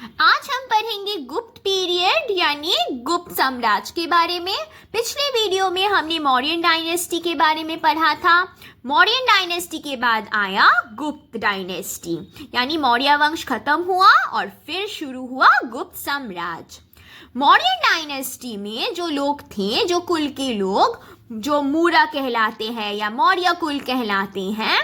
आज हम पढ़ेंगे गुप्त पीरियड यानी गुप्त साम्राज्य के बारे में। पिछले वीडियो में हमने मौर्यन डायनेस्टी के बारे में पढ़ा था। मौर्यन डायनेस्टी के बाद आया गुप्त डायनेस्टी यानी मौर्य वंश खत्म हुआ और फिर शुरू हुआ गुप्त साम्राज्य। मौर्यन डायनेस्टी में जो लोग थे, जो कुल के लोग, जो मूरा कहलाते हैं या मौर्य कुल कहलाते हैं,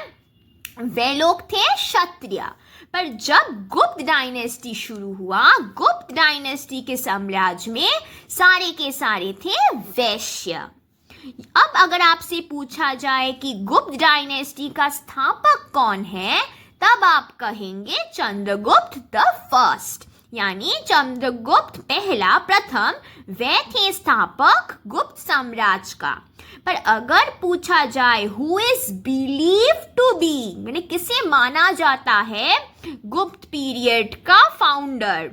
वे लोग थे क्षत्रिय। पर जब गुप्त डायनेस्टी शुरू हुआ, गुप्त डायनेस्टी के साम्राज्य में सारे के सारे थे वैश्य। अब अगर आपसे पूछा जाए कि गुप्त डायनेस्टी का स्थापक कौन है, तब आप कहेंगे चंद्रगुप्त द फर्स्ट यानी चंद्रगुप्त पहला, प्रथम। वे थे स्थापक गुप्त साम्राज्य का। पर अगर पूछा जाए who is believe to be, मैंने किसे माना जाता है गुप्त पीरियड का फाउंडर,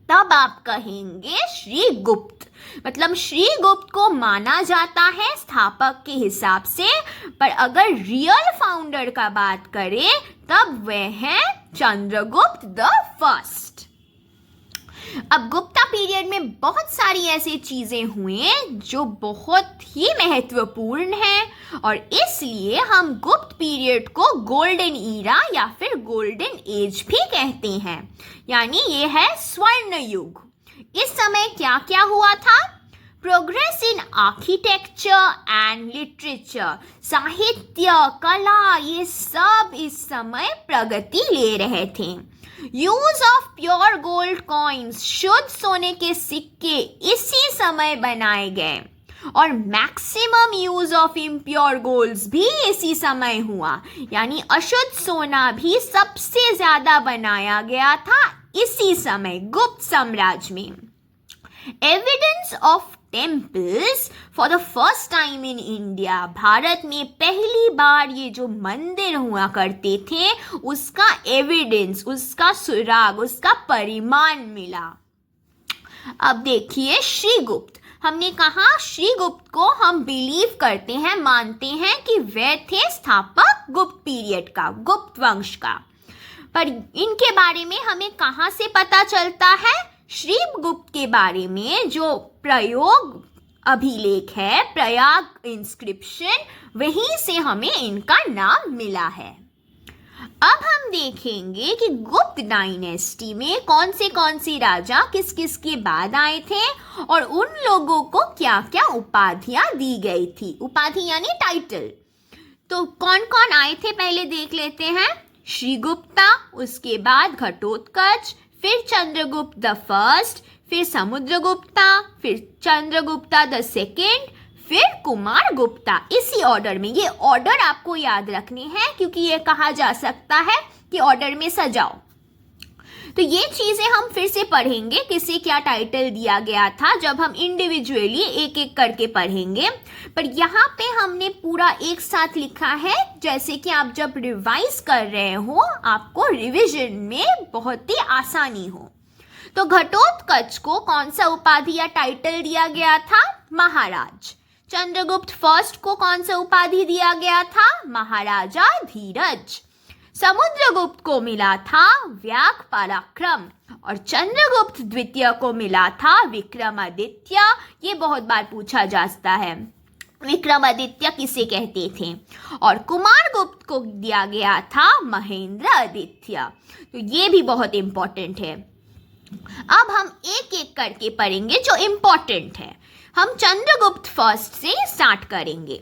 तब आप कहेंगे श्रीगुप्त। मतलब श्रीगुप्त को माना जाता है स्थापक के हिसाब से, पर अगर रियल फाउंडर का बात करें तब वह है चंद्रगुप्त द फर्स्ट। अब गुप्ता पीरियड में बहुत सारी ऐसी चीजें हुई जो बहुत ही महत्वपूर्ण हैं और इसलिए हम गुप्त पीरियड को गोल्डन ईरा या फिर गोल्डन एज भी कहते हैं, यानी ये है स्वर्ण युग। इस समय क्या क्या हुआ था? Progress in architecture and literature, साहित्य, कला, ये सब इस समय प्रगति ले रहे थे। Use of pure gold coins, शुद्ध सोने के सिक्के इसी समय बनाए गए और maximum use of impure golds भी इसी समय हुआ, यानी अशुद्ध सोना भी सबसे ज्यादा बनाया गया था इसी समय गुप्त साम्राज्य में। Evidence of temples for the first time in India, Bharat में पहली बार ये जो मंदिर हुआ करते थे उसका एविडेंस, उसका सुराग, उसका परिमाण मिला। अब देखिए श्रीगुप्त, हमने कहा श्रीगुप्त को हम बिलीव करते हैं, मानते हैं कि वे थे स्थापक गुप्त पीरियड का, गुप्त वंश का। पर इनके बारे में हमें कहाँ से पता चलता है? श्रीगुप्त के बारे में जो प्रयोग अभिलेख है, प्रयाग इंस्क्रिप्शन, वहीं से हमें इनका नाम मिला है। अब हम देखेंगे कि गुप्त डायनेस्टी में कौन से राजा किस किस के बाद आए थे और उन लोगों को क्या क्या उपाधियां दी गई थी। उपाधि यानी टाइटल। तो कौन कौन आए थे पहले देख लेते हैं। श्रीगुप्ता, उसके बाद घटोत्कच, फिर चंद्रगुप्त द फर्स्ट, फिर समुद्रगुप्ता, फिर चंद्रगुप्ता द सेकेंड, फिर कुमार गुप्ता। इसी ऑर्डर में, ये ऑर्डर आपको याद रखने हैं क्योंकि ये कहा जा सकता है कि ऑर्डर में सजाओ। तो ये चीजें हम फिर से पढ़ेंगे, किसे क्या टाइटल दिया गया था, जब हम इंडिविजुअली एक एक करके पढ़ेंगे। पर यहाँ पे हमने पूरा एक साथ लिखा है, जैसे कि आप जब रिवाइज कर रहे हो आपको रिवीजन में बहुत ही आसानी हो। तो घटोत्कच को कौन सा उपाधि या टाइटल दिया गया था? महाराज। चंद्रगुप्त फर्स्ट को कौन सा उपाधि दिया गया था? महाराजा धीरज। समुद्रगुप्त को मिला था व्याघ पराक्रम और चंद्रगुप्त द्वितीय को मिला था विक्रमादित्य। ये बहुत बार पूछा जाता है, विक्रमादित्य किसे कहते थे? और कुमारगुप्त को दिया गया था महेंद्र आदित्य। तो ये भी बहुत इंपॉर्टेंट है। अब हम एक एक करके पढ़ेंगे जो इंपॉर्टेंट है। हम चंद्रगुप्त फर्स्ट से स्टार्ट करेंगे।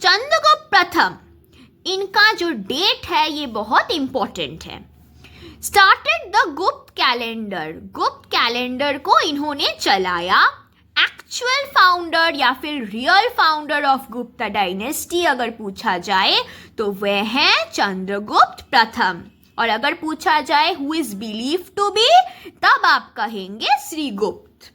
चंद्रगुप्त प्रथम, इनका जो डेट है ये बहुत इंपॉर्टेंट है। स्टार्टेड द गुप्त कैलेंडर, गुप्त कैलेंडर को इन्होंने चलाया। एक्चुअल फाउंडर या फिर real founder of Gupta dynasty अगर पूछा जाए तो वह है चंद्रगुप्त प्रथम। और अगर पूछा जाए who is believe to be, तब आप कहेंगे श्रीगुप्त।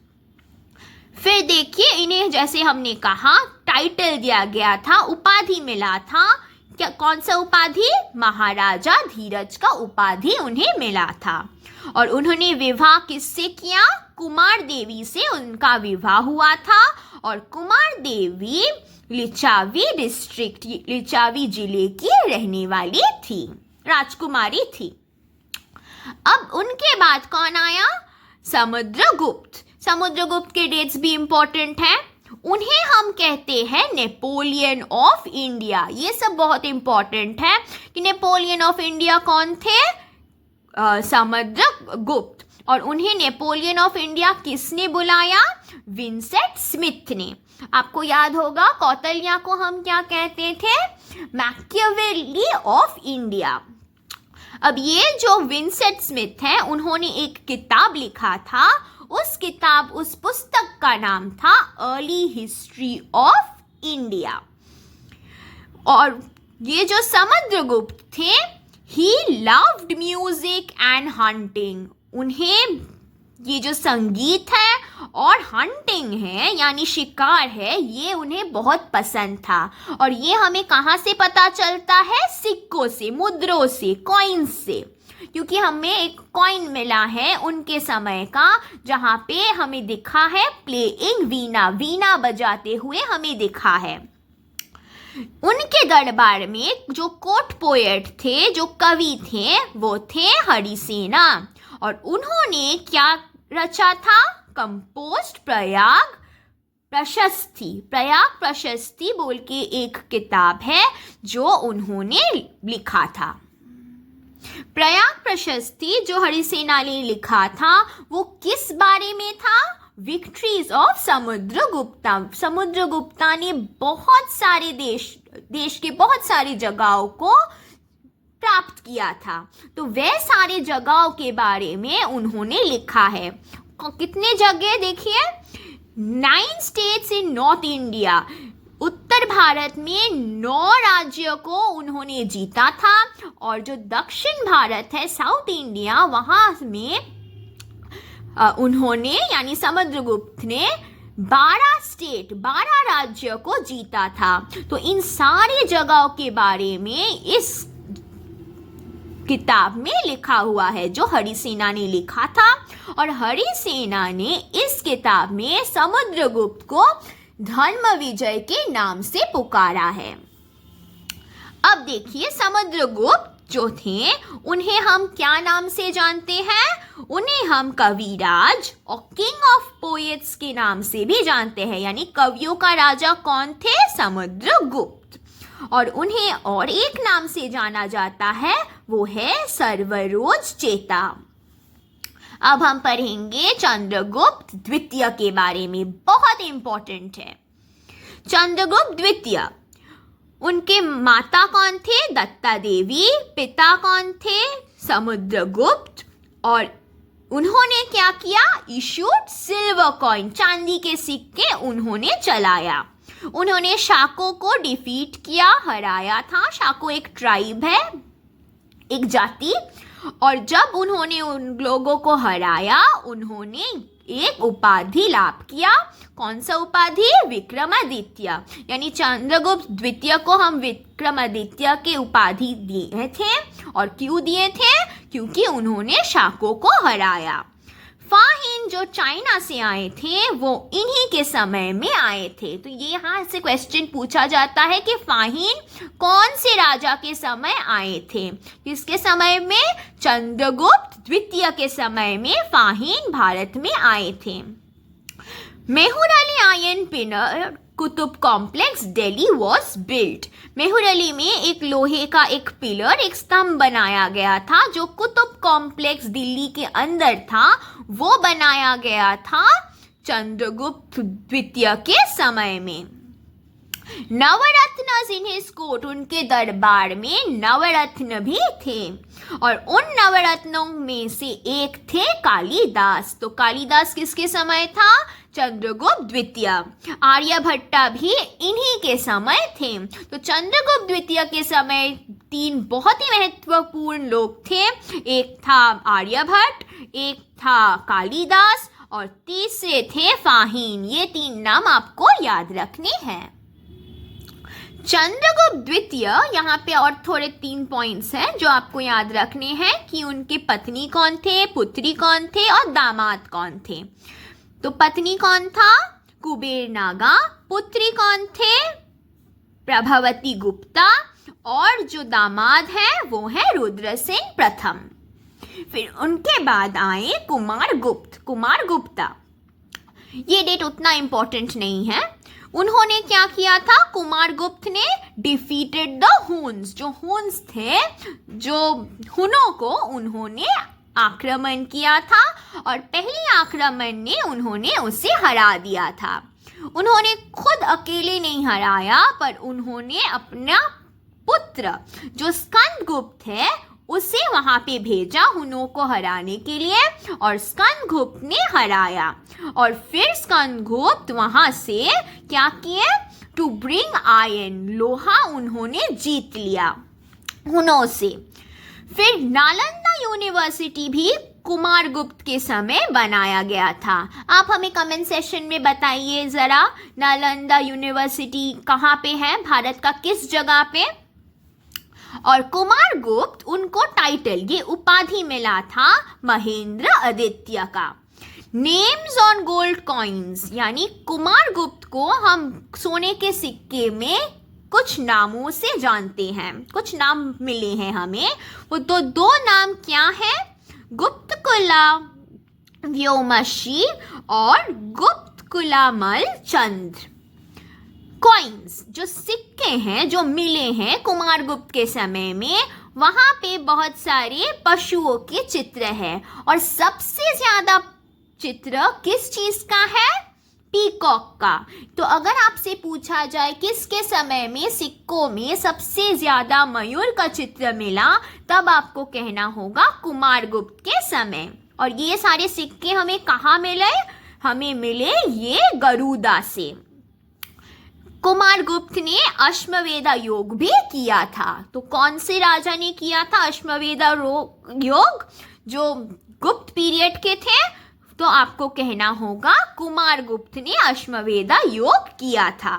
फिर देखिए इन्हें, जैसे हमने कहा, टाइटल दिया गया था, उपाधि मिला था। क्या, कौन सा उपाधि? महाराजा धीरज का उपाधि उन्हें मिला था। और उन्होंने विवाह किससे किया? कुमार देवी से उनका विवाह हुआ था और कुमार देवी लिचावी डिस्ट्रिक्ट, लिचावी जिले की रहने वाली थी, राजकुमारी थी। अब उनके बाद कौन आया? समुद्रगुप्त। समुद्रगुप्त के डेट्स भी इंपॉर्टेंट हैं। उन्हें हम कहते हैं नेपोलियन ऑफ इंडिया। ये सब बहुत इंपॉर्टेंट है कि नेपोलियन ऑफ इंडिया कौन थे? समुद्रगुप्त। और उन्हें नेपोलियन ऑफ इंडिया किसने बुलाया? विंसेंट स्मिथ ने। आपको याद होगा कौटिल्य को हम क्या कहते थे? Machiavelli of India. अब ये जो विंसेंट स्मिथ हैं, उन्होंने एक किताब लिखा था। उस पुस्तक का नाम था अर्ली हिस्ट्री ऑफ इंडिया। और ये जो समुद्रगुप्त थे, he loved music and hunting. उन्हें ये जो संगीत है और हंटिंग है यानी शिकार है, ये उन्हें बहुत पसंद था। और ये हमें कहाँ से पता चलता है? सिक्कों से, मुद्रों से, कॉइन्स से। क्योंकि हमें एक कॉइन मिला है उनके समय का, जहाँ पे हमें दिखा है प्लेइंग वीणा, वीणा बजाते हुए हमें दिखा है। उनके दरबार में जो कोर्ट पोएट थे, जो कवि थे, वो थे हरिसेना। और उन्होंने क्या रचा था? कंपोस्ट प्रयाग प्रशस्ति। प्रयाग प्रशस्ति बोल के एक किताब है जो उन्होंने लिखा था। प्रयाग प्रशस्ति जो हरिसेना ने लिखा था, वो किस बारे में था? Victories of Samudragupta. समुद्रगुप्ता ने बहुत सारे देश के बहुत सारी जगहों को प्राप्त किया था। तो वह सारे जगहों के बारे में उन्होंने लिखा है। कितने जगह देखिए? 9 स्टेट्स इन नॉर्थ इंडिया। उत्तर भारत में 9 राज्यों को उन्होंने जीता था। और जो दक्षिण भारत है, साउथ इंडिया, वहाँ में उन्होंने यानी समुद्रगुप्त ने 12 राज्यों को जीता था। तो इन सारी जगहों के बारे में इस किताब में लिखा हुआ है जो हरिसेना ने लिखा था। और हरिसेना ने इस किताब में समुद्रगुप्त को धर्म विजय के नाम से पुकारा है। अब देखिए, समुद्रगुप्त जो थे उन्हें हम क्या नाम से जानते हैं? उन्हें हम कविराज और किंग ऑफ पोएट्स के नाम से भी जानते हैं। यानी कवियों का राजा कौन थे? समुद्रगुप्त। और उन्हें और एक नाम से जाना जाता है, वो है सर्वरोज चेता। अब हम पढ़ेंगे चंद्रगुप्त द्वितीय के बारे में। बहुत इंपॉर्टेंट है चंद्रगुप्त द्वितीय। उनके माता कौन थे? दत्ता देवी। पिता कौन थे? समुद्रगुप्त। और उन्होंने क्या किया? इशूड सिल्वर कॉइन, चांदी के सिक्के उन्होंने चलाया। उन्होंने शाको को डिफीट किया, हराया था। शाको एक ट्राइब है, एक जाति। और जब उन्होंने उन लोगों को हराया, उन्होंने एक उपाधि लाभ किया। कौन सा उपाधि? विक्रमादित्य। यानी चंद्रगुप्त द्वितीय को हम विक्रमादित्य के उपाधि दिए थे। और क्यों दिए थे? क्योंकि उन्होंने शाको को हराया। फाहिन जो चाइना से आए थे, वो इन्हीं के समय में आए थे। तो ये यहाँ से क्वेश्चन पूछा जाता है कि फाहिन कौन से राजा के समय आए थे? किसके समय में? चंद्रगुप्त द्वितीय के समय में फाहिन भारत में आए थे। Mehrauli iron pillar Qutub complex Delhi was built. Mehrauli में एक लोहे का एक पिलर, एक स्तंभ बनाया गया था जो कुतुब कॉम्प्लेक्स दिल्ली के अंदर था। वो बनाया गया था चंद्रगुप्त द्वितीय के समय में। नवरत्न इन हिज कोर्ट, उनके दरबार में नवरत्न भी थे। और उन नवरत्नों में से एक थे कालिदास। तो कालिदास किसके समय था? चंद्रगुप्त द्वितीय। आर्यभट्टा भी इन्हीं के समय थे। तो चंद्रगुप्त द्वितीय के समय 3 बहुत ही महत्वपूर्ण लोग थे। एक था आर्यभट्ट, एक था कालिदास और तीसरे थे फाहिन। ये 3 नाम आपको याद रखने हैं। चंद्रगुप्त द्वितीय, यहाँ पे और थोड़े 3 पॉइंट्स हैं जो आपको याद रखने हैं कि उनके पत्नी कौन थे, पुत्री कौन थे और दामाद कौन थे। तो पत्नी कौन था? कुबेर नागा। पुत्री कौन थे? प्रभावती गुप्ता। और जो दामाद है वो है रुद्रसेन प्रथम। फिर उनके बाद आए कुमारगुप्त, कुमारगुप्ता। ये डेट उतना इम्पोर्टेंट नहीं है। उन्होंने क्या किया था? कुमारगुप्त ने डिफीटेड द हुन्स, जो हुन्स थे, जो हुनों को उन्होंने आक्रमण किया था और पहले आक्रमण ने उन्होंने उसे हरा दिया था। उन्होंने खुद अकेले नहीं हराया, पर उन्होंने अपना पुत्र जो स्कंदगुप्त है उसे वहां पे भेजा हुनों को हराने के लिए, और स्कंदगुप्त ने हराया। और फिर स्कंदगुप्त वहां से क्या किए? टू ब्रिंग आयरन, लोहा उन्होंने जीत लिया हुनों से। फिर नालंदा यूनिवर्सिटी भी कुमारगुप्त के समय बनाया गया था। आप हमें कमेंट सेशन में बताइए ज़रा, नालंदा यूनिवर्सिटी कहाँ पे है, भारत का किस जगह पे? और कुमारगुप्त, उनको टाइटल, ये उपाधि मिला था महेंद्र आदित्य का। नेम्स ऑन गोल्ड कॉइन्स, यानी कुमारगुप्त को हम सोने के सिक्के में कुछ नामों से जानते हैं, कुछ नाम मिले हैं हमें। वो तो दो नाम क्या हैं? गुप्तकुला व्योमशी और गुप्तकुलामल चंद्र। कॉइन्स, जो सिक्के हैं जो मिले हैं कुमारगुप्त के समय में, वहाँ पे बहुत सारे पशुओं के चित्र हैं, और सबसे ज़्यादा चित्र किस चीज़ का है? पीकॉक का। तो अगर आपसे पूछा जाए किसके समय में सिक्कों में सबसे ज़्यादा मयूर का चित्र मिला, तब आपको कहना होगा कुमारगुप्त के समय। और ये सारे सिक्के हमें कहाँ मिले? हमें मिले ये गरुड़ा से। कुमारगुप्त ने अश्वमेध योग भी किया था। तो कौन से राजा ने किया था अश्वमेध योग? जो गुप्त पीरियड के थे, तो आपको कहना होगा कुमारगुप्त ने अश्वमेध योग किया था।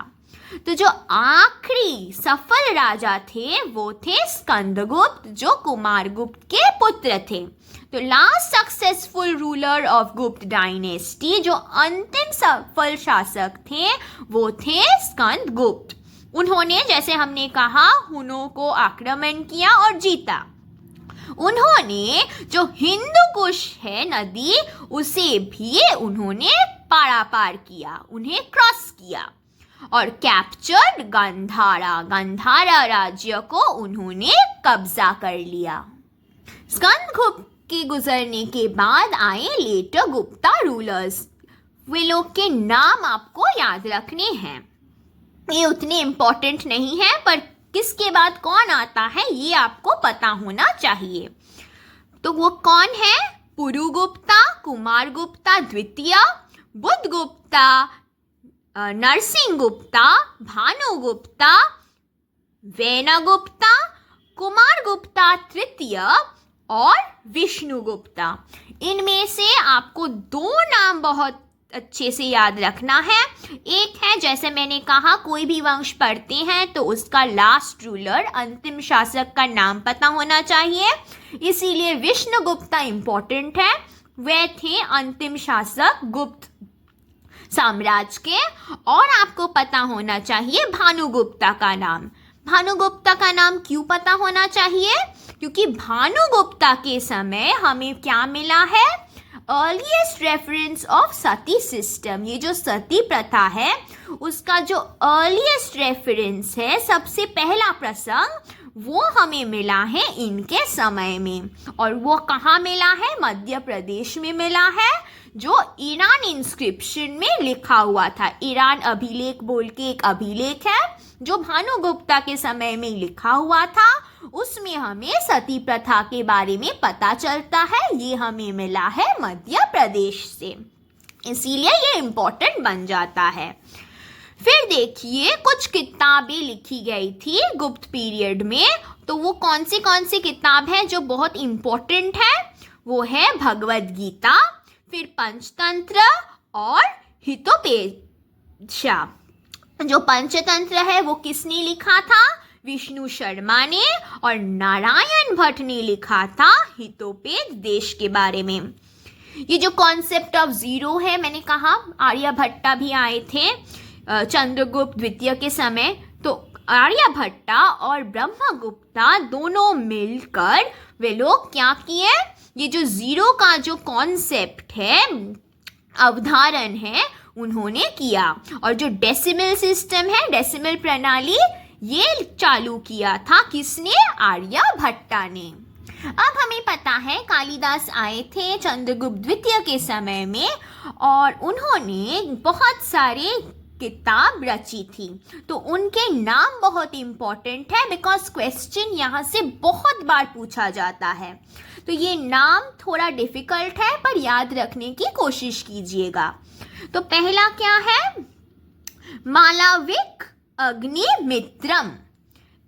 तो जो आखिरी सफल राजा थे वो थे स्कंदगुप्त, जो कुमारगुप्त के पुत्र थे। तो लास्ट सक्सेसफुल रूलर ऑफ गुप्त डायनेस्टी, जो अंतिम सफल शासक थे, वो थे स्कंदगुप्त। उन्होंने, जैसे हमने कहा, हुनों को आक्रमण किया और जीता। उन्होंने जो हिंदू कुश है नदी, उसे भी उन्होंने पारापार किया, उन्हें क्रॉस किया, और कैप्चर्ड गंधारा, गंधारा राज्य को उन्होंने कब्जा कर लिया। स्कंदगुप्त के गुजरने के बाद आए लेटर गुप्ता रूलर्स। वे लोग के नाम आपको याद रखने हैं, ये उतने इम्पोर्टेंट नहीं है, पर किसके बाद कौन आता है ये आपको पता होना चाहिए। तो वो कौन है? पुरुगुप्ता, कुमारगुप्ता द्वितीय, बुधगुप्ता, नरसिंहगुप्ता, भानुगुप्ता, वैनगुप्ता, कुमारगुप्ता तृतीय और विष्णुगुप्ता। इनमें से आपको दो नाम बहुत अच्छे से याद रखना है। एक है, जैसे मैंने कहा, कोई भी वंश पढ़ते हैं तो उसका लास्ट रूलर, अंतिम शासक का नाम पता होना चाहिए, इसीलिए विष्णुगुप्ता इंपॉर्टेंट है। वे थे अंतिम शासक गुप्त साम्राज्य के। और आपको पता होना चाहिए भानुगुप्ता का नाम। भानुगुप्ता का नाम क्यों पता होना चाहिए? क्योंकि भानुगुप्ता के समय हमें क्या मिला है? Earliest reference of Sati system. ये जो सती प्रथा है उसका जो अर्लीस्ट रेफरेंस है, सबसे पहला प्रसंग, वो हमें मिला है इनके समय में। और वो कहाँ मिला है? मध्य प्रदेश में मिला है, जो ईरान इंस्क्रिप्शन में लिखा हुआ था। ईरान अभिलेख बोल के एक अभिलेख है जो भानुगुप्ता के समय में लिखा हुआ था। उसमें हमें सती प्रथा के बारे में पता चलता है। ये हमें मिला है मध्य प्रदेश से, इसीलिए ये इम्पोर्टेंट बन जाता है। फिर देखिए, कुछ किताबें लिखी गई थी गुप्त पीरियड में। तो वो कौन सी किताब है जो बहुत इम्पोर्टेंट है? वो है भगवद गीता, फिर पंचतंत्र और हितोपेशा। जो पंचतंत्र है वो किसने लिखा था? विष्णु शर्मा ने। और नारायण भट्ट ने लिखा था हितोपेश देश के बारे में। ये जो कॉन्सेप्ट ऑफ जीरो है, मैंने कहा आर्यभट्टा भी आए थे चंद्रगुप्त द्वितीय के समय। तो आर्यभट्टा और ब्रह्मगुप्ता दोनों मिलकर वे लोग क्या किए? ये जो जीरो का जो कॉन्सेप्ट है, अवधारण है, उन्होंने किया। और जो डेसिमल सिस्टम है, डेसिमल प्रणाली, ये चालू किया था किसने? आर्यभट्टा ने। अब हमें पता है कालिदास आए थे चंद्रगुप्त द्वितीय के समय में और उन्होंने बहुत सारे किताब रची थी। तो उनके नाम बहुत इम्पोर्टेंट है बिकॉज क्वेश्चन यहाँ से बहुत बार पूछा जाता है। तो ये नाम थोड़ा डिफिकल्ट है पर याद रखने की कोशिश कीजिएगा। तो पहला क्या है? मालविक अग्निमित्रम।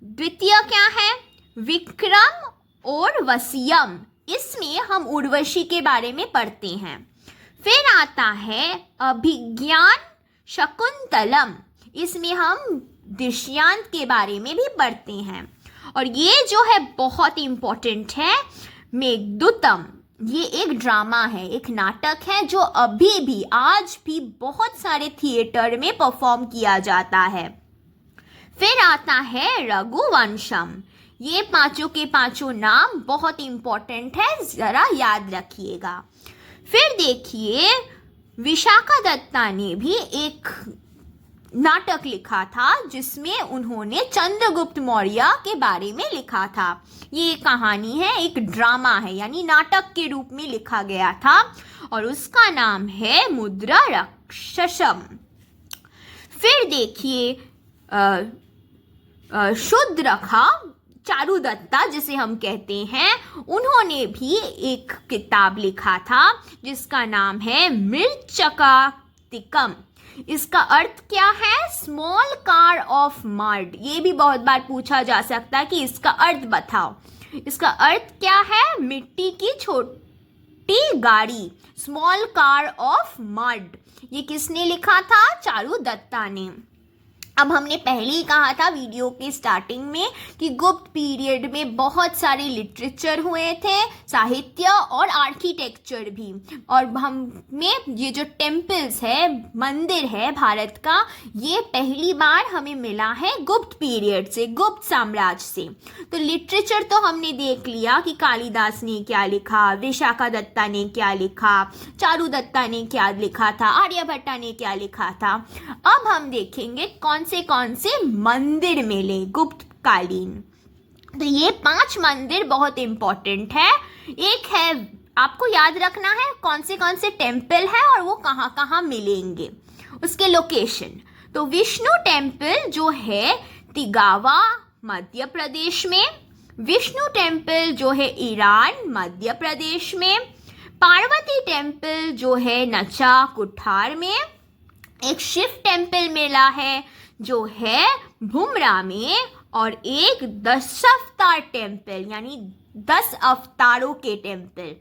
द्वितीय क्या है? विक्रम और वसियम। इसमें हम उर्वशी के बारे में पढ़ते हैं। फिर आता है अभिज्ञान शकुंतलम। इसमें हम दृश्यांत के बारे में भी पढ़ते हैं। और ये जो है बहुत इम्पोर्टेंट है, मेघदूतम। ये एक ड्रामा है, एक नाटक है जो अभी भी आज भी बहुत सारे थिएटर में परफॉर्म किया जाता है। फिर आता है रघुवंशम। ये पांचों के पांचों नाम बहुत इम्पोर्टेंट है, जरा याद रखिएगा। फिर देखिए विशाखादत्ता ने भी एक नाटक लिखा था जिसमें उन्होंने चंद्रगुप्त मौर्य के बारे में लिखा था। ये कहानी है, एक ड्रामा है, यानी नाटक के रूप में लिखा गया था और उसका नाम है मुद्रा राक्षसम। फिर देखिए शूद्रखा चारुदत्ता जिसे हम कहते हैं, उन्होंने भी एक किताब लिखा था जिसका नाम है मृच्छकातिकम। इसका अर्थ क्या है? Small car of mud. ये भी बहुत बार पूछा जा सकता है कि इसका अर्थ बताओ। इसका अर्थ क्या है? मिट्टी की छोटी गाड़ी, स्मॉल कार ऑफ मड। ये किसने लिखा था? चारुदत्ता ने। अब हमने पहले ही कहा था वीडियो के स्टार्टिंग में कि गुप्त पीरियड में बहुत सारे लिटरेचर हुए थे, साहित्य और आर्किटेक्चर भी। और हमें ये जो टेम्पल्स है, मंदिर है भारत का, ये पहली बार हमें मिला है गुप्त पीरियड से, गुप्त साम्राज्य से। तो लिटरेचर तो हमने देख लिया कि कालिदास ने क्या लिखा, विशाखादत्ता ने क्या लिखा, चारुदत्ता ने क्या लिखा था, आर्यभट्टा ने क्या लिखा था। अब हम देखेंगे कौन से मंदिर मिले गुप्त कालीन। तो ये 5 मंदिर बहुत इंपॉर्टेंट है। एक है, आपको याद रखना है कौन से टेम्पल है और वो कहाँ कहाँ मिलेंगे, उसके लोकेशन। तो विष्णु टेम्पल जो है तिगावा मध्य प्रदेश में, विष्णु टेम्पल जो है ईरान मध्य प्रदेश में, पार्वती टेम्पल जो है नचा कुठार में, एक शिव टेम्पल मिला है जो है भुमरा में, और एक 10 अवतार टेम्पल यानी 10 अवतारों के टेम्पल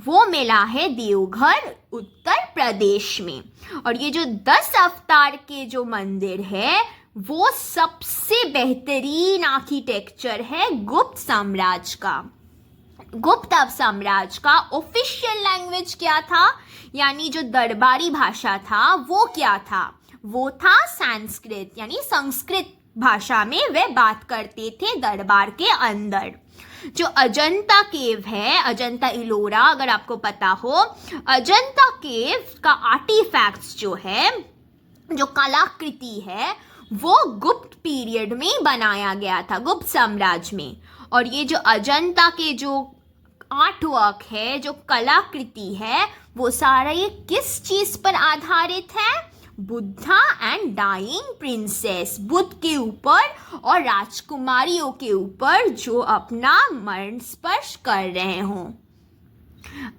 वो मिला है देवघर उत्तर प्रदेश में। और ये जो 10 अवतार के जो मंदिर है वो सबसे बेहतरीन आर्किटेक्चर है गुप्त साम्राज्य का। गुप्त साम्राज्य का ऑफिशियल लैंग्वेज क्या था, यानी जो दरबारी भाषा था वो क्या था? वो था संस्कृत, यानी संस्कृत भाषा में वे बात करते थे दरबार के अंदर। जो अजंता केव है, अजंता इलोरा, अगर आपको पता हो, अजंता केव का आर्टिफैक्ट्स जो है, जो कलाकृति है, वो गुप्त पीरियड में बनाया गया था, गुप्त साम्राज्य में। और ये जो अजंता के जो आर्ट वर्क है, जो कलाकृति है, वो सारा ये किस चीज पर आधारित है? Buddha and dying princess, Buddha के ऊपर और राजकुमारियों के ऊपर जो अपना मरण स्पर्श कर रहे हों।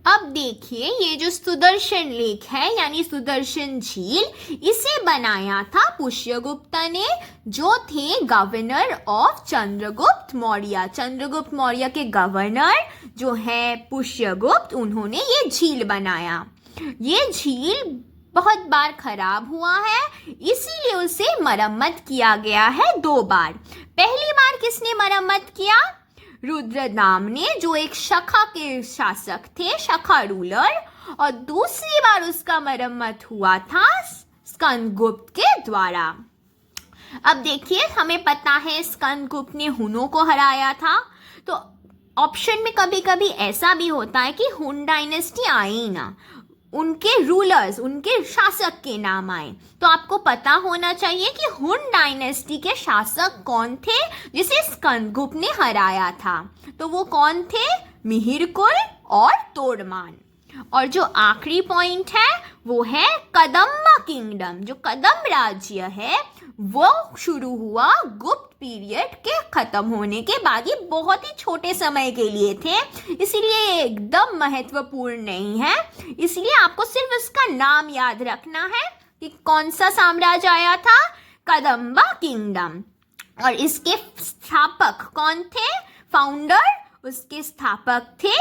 अब देखिए ये जो सुदर्शन लेक है यानी सुदर्शन झील, इसे बनाया था पुष्यगुप्त ने, जो थे गवर्नर ऑफ चंद्रगुप्त मौर्य। चंद्रगुप्त मौर्य के गवर्नर जो है पुष्यगुप्त, उन्होंने ये झील बनाया। ये झील बहुत बार खराब हुआ है, इसीलिए उसे मरम्मत किया गया है 2 बार। पहली बार किसने मरम्मत किया? रुद्रदाम ने, जो एक शका के शासक थे, शका रूलर। और दूसरी बार उसका मरम्मत हुआ था स्कंदगुप्त के द्वारा। अब देखिए हमें पता है स्कंदगुप्त ने हुनों को हराया था, तो ऑप्शन में कभी कभी ऐसा भी होता है कि हुन डायनेस्टी आए ही ना, उनके रूलर्स, उनके शासक के नाम आए। तो आपको पता होना चाहिए कि हुन डायनेस्टी के शासक कौन थे जिसे स्कंदगुप्त ने हराया था। तो वो कौन थे? मिहिरकुल और तोड़मान। और जो आखिरी पॉइंट है वो है कदम्बा किंगडम। जो कदम राज्य है वो शुरू हुआ गुप्त पीरियड के खत्म होने के बाद। ये बहुत ही छोटे समय के लिए थे, इसीलिए एकदम महत्वपूर्ण नहीं है। इसलिए आपको सिर्फ इसका नाम याद रखना है कि कौन सा साम्राज्य आया था, कदम्बा किंगडम। और इसके स्थापक कौन थे? फाउंडर, उसके स्थापक थे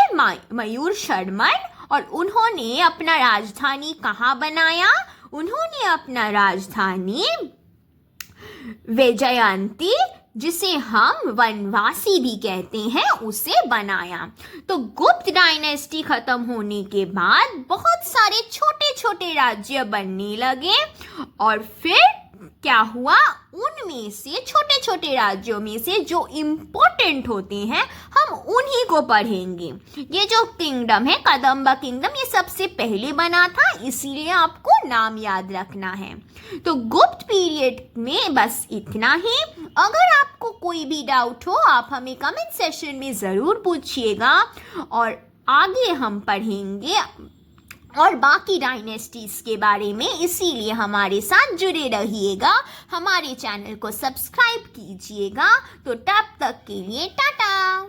मयूर शर्मन। और उन्होंने अपना राजधानी कहाँ बनाया? उन्होंने अपना राजधानी वैजयंती, जिसे हम वनवासी भी कहते हैं, उसे बनाया। तो गुप्त डायनेस्टी खत्म होने के बाद बहुत सारे छोटे छोटे राज्य बनने लगे। और फिर क्या हुआ? उनमें से छोटे छोटे राज्यों में से जो इम्पोर्टेंट होते हैं हम उन्हीं को पढ़ेंगे। ये जो किंगडम है कदम्बा किंगडम, ये सबसे पहले बना था, इसीलिए आपको नाम याद रखना है। तो गुप्त पीरियड में बस इतना ही। अगर आपको कोई भी डाउट हो आप हमें कमेंट सेक्शन में ज़रूर पूछिएगा और आगे हम पढ़ेंगे और बाकी डायनेस्टीज के बारे में। इसीलिए हमारे साथ जुड़े रहिएगा, हमारे चैनल को सब्सक्राइब कीजिएगा। तो तब तक के लिए टाटा।